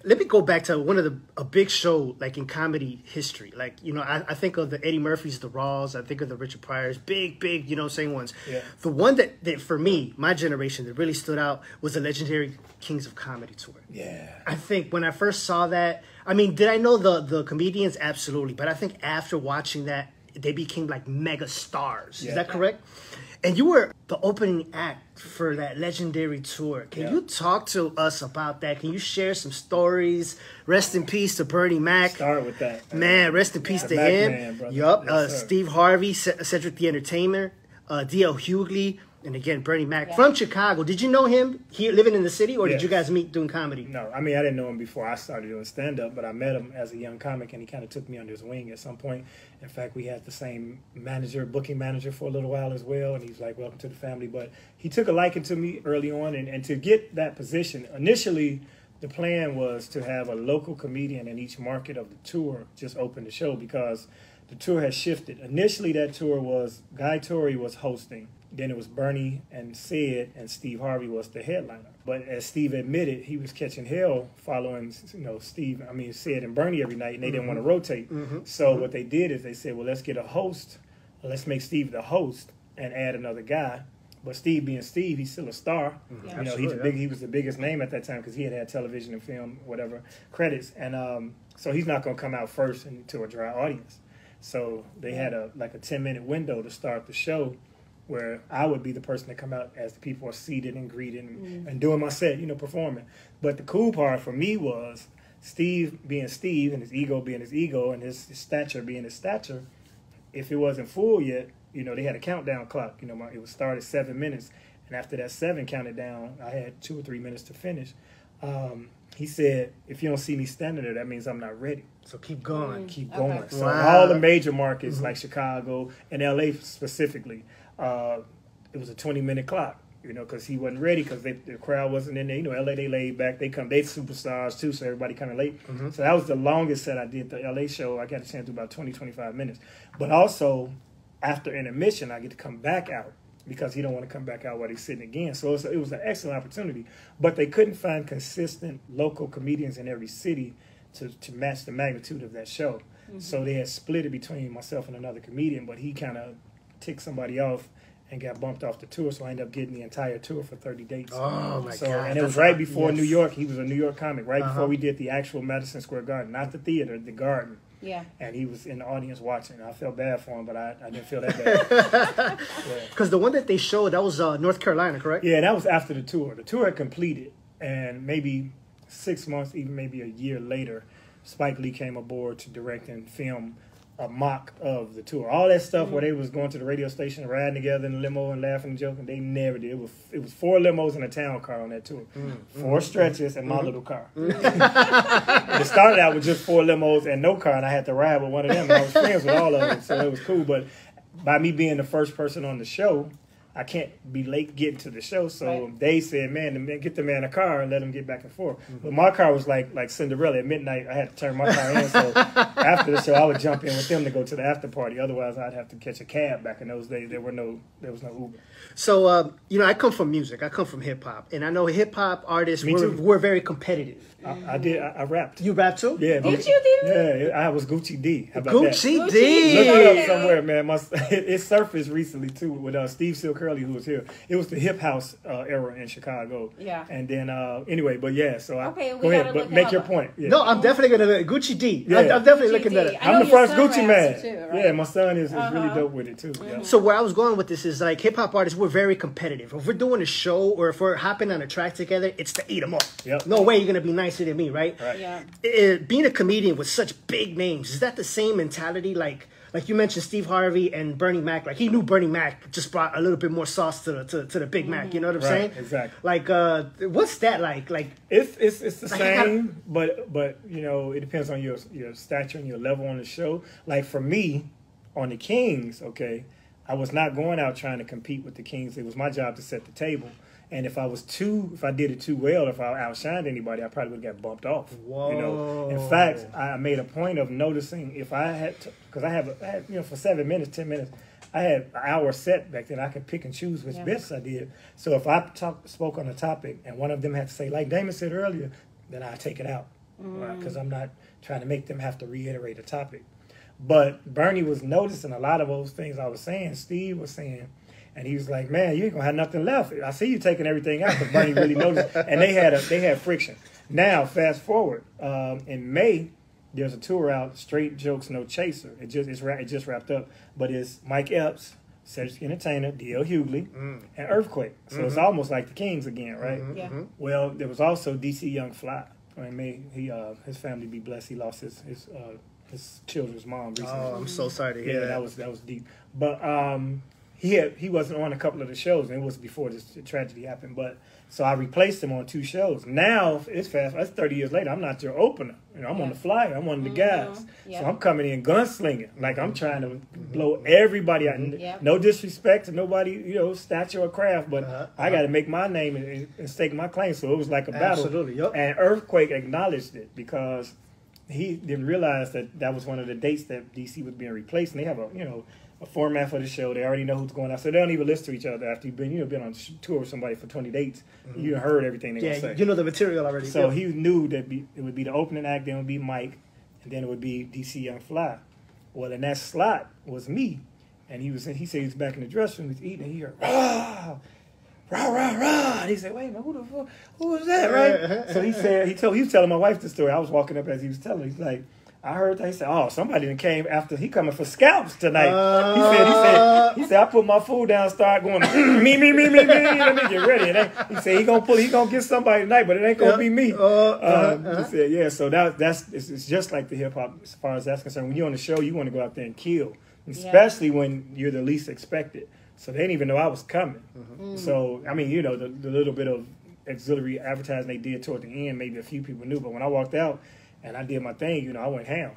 Let me go back to one of a big show like in comedy history. Like, I think of the Eddie Murphys, the Raws. I think of the Richard Pryors, big, same ones. Yeah. The one that for me, my generation, that really stood out was the legendary Kings of Comedy tour. Yeah. I think when I first saw that, I mean, did I know the comedians? Absolutely. But I think after watching that, they became like mega stars. Yeah. Is that correct? And you were the opening act for that legendary tour. Can you talk to us about that? Can you share some stories? Rest in peace to Bernie Mac. Start with that. Man, rest in peace to Mac him. Man, brother. Yup. Yes, Steve Harvey, Cedric the Entertainer, D.L. Hughley, and again, Bernie Mac from Chicago. Did you know him here living in the city, or did you guys meet doing comedy? No, I mean, I didn't know him before I started doing stand-up, but I met him as a young comic, and he kind of took me under his wing at some point. In fact, we had the same booking manager for a little while as well, and he's like, welcome to the family. But he took a liking to me early on, and to get that position, initially, the plan was to have a local comedian in each market of the tour just open the show, because the tour has shifted. Initially, that tour was Guy Torrey was hosting. Then it was Bernie and Sid, and Steve Harvey was the headliner. But as Steve admitted, he was catching hell following, Sid and Bernie every night, and they didn't want to rotate. So what they did is they said, well, let's get a host. Let's make Steve the host and add another guy. But Steve being Steve, he's still a star. He was the biggest name at that time because he had television and film, whatever, credits. And so he's not going to come out first into a dry audience. So they had a 10-minute window to start the show, where I would be the person to come out as the people are seated and greeted and doing my set, performing. But the cool part for me was Steve being Steve and his ego being his ego and his stature being his stature. If it wasn't full yet, they had a countdown clock. It would start at 7 minutes. And after that 7 counted down, I had 2 or 3 minutes to finish. He said, if you don't see me standing there, that means I'm not ready. So keep going. Keep going. Okay. So all the major markets like Chicago and L.A. specifically, it was a 20-minute clock, because he wasn't ready because the crowd wasn't in there. L.A., they laid back. They superstars too, so everybody kind of late. So that was the longest set I did. The L.A. show, I got a chance to do about 20, 25 minutes. But also, after intermission, I get to come back out because he don't want to come back out while he's sitting again. So it was an excellent opportunity. But they couldn't find consistent local comedians in every city to match the magnitude of that show. So they had split it between myself and another comedian, but he kind of ticked somebody off and got bumped off the tour, so I ended up getting the entire tour for 30 dates. Oh, my God. And it was right before New York. He was a New York comic, right before we did the actual Madison Square Garden, not the theater, the garden. Yeah. And he was in the audience watching. I felt bad for him, but I didn't feel that bad. Because the one that they showed, that was North Carolina, correct? Yeah, that was after the tour. The tour had completed, and maybe 6 months, even maybe a year later, Spike Lee came aboard to direct and film a mock of the tour. All that stuff where they was going to the radio station, riding together in the limo and laughing and joking, they never did. It was 4 limos and a town car on that tour. 4 stretches and my little car. It started out with just 4 limos and no car, and I had to ride with one of them. And I was friends with all of them, so it was cool. But by me being the first person on the show, I can't be late getting to the show. So they said, man, get the man a car and let him get back and forth. But my car was like Cinderella. At midnight, I had to turn my car in. So after the show, I would jump in with them to go to the after party. Otherwise, I'd have to catch a cab. Back in those days, there was no Uber. So, I come from music. I come from hip-hop. And I know hip-hop artists were very competitive. I rapped. You rap too? Yeah. Did you? Yeah, I was Gucci D. How about Gucci that? D. Look it up somewhere, man. It surfaced recently, too, with Steve Silcurley, who was here. It was the hip house era in Chicago. Yeah. And then, anyway, but yeah, so go ahead, but make your point. Yeah. No, I'm definitely going to Gucci D. Yeah. I'm definitely Gucci looking at D. it. I'm the first Gucci man. Too, right? Yeah, my son is really dope with it, too. Yeah. So where I was going with this is like hip-hop artists, we're very competitive. If we're doing a show or if we're hopping on a track together, it's to eat them up. Yep. No way you're going to be nicer than me, right? Yeah. Being a comedian with such big names, is that the same mentality? Like you mentioned Steve Harvey and Bernie Mac. Like he knew Bernie Mac just brought a little bit more sauce to the Big Mac. You know what I'm saying? Exactly. Like what's that like? Like it's the same, but it depends on your stature and your level on the show. Like for me, on the Kings, okay, I was not going out trying to compete with the Kings. It was my job to set the table. And if I did it too well, if I outshined anybody, I probably would have got bumped off. Whoa. In fact, I made a point of noticing if I had to, because I had for 7 minutes, 10 minutes, I had an hour set back then. I could pick and choose which bits I did. So if I spoke on a topic and one of them had to say, like Damon said earlier, then I take it out. because I'm not trying to make them have to reiterate a topic. But Bernie was noticing a lot of those things I was saying, Steve was saying, and he was like, "Man, you ain't gonna have nothing left. I see you taking everything out." But Bernie really noticed, and they had friction. Now, fast forward, in May, there's a tour out, Straight Jokes No Chaser. It just wrapped up, but it's Mike Epps, Cedric Entertainer, D.L. Hughley, and Earthquake. So it's almost like the Kings again, right? Yeah. Well, there was also DC Young Fly. I mean, his family be blessed. He lost his children's mom recently. Oh, I'm so sorry to hear that. That was deep. But he wasn't on a couple of the shows, and it was before this tragedy happened. But so I replaced him on 2 shows. Now it's fast. That's 30 years later. I'm not your opener. You know, I'm on the flyer. I'm one of the guys. So I'm coming in gunslinging. Like I'm trying to blow everybody out. No disrespect to nobody, you know, stature or craft, but I got to make my name and stake my claim. So it was like a battle. Absolutely. Yep. And Earthquake acknowledged it because he didn't realize that was one of the dates that DC was being replaced. And they have a format for the show. They already know who's going out, so they don't even listen to each other after you've been on tour with somebody for 20 dates. You heard everything they gonna say. You know the material already. So he knew that it would be the opening act, then it would be Mike, and then it would be DC Young Fly. Well, in that slot was me, and he said he was back in the dressing room, he was eating, and he heard rah, rah, rah, rah. And he said, "Wait a minute, who was that?" Right? So he was telling my wife the story. I was walking up as he was telling. He's like, I heard that. He said, "Oh, somebody that came after. He coming for scalps tonight." He said, "I put my food down, start going me. Let me get ready." And he said he gonna get somebody tonight, but it ain't gonna be me. He said, "Yeah." So it's just like the hip hop as far as that's concerned. When you're on the show, you want to go out there and kill, especially when you're the least expected. So they didn't even know I was coming. So I mean, the little bit of auxiliary advertising they did toward the end, maybe a few people knew, but when I walked out and I did my thing, I went ham.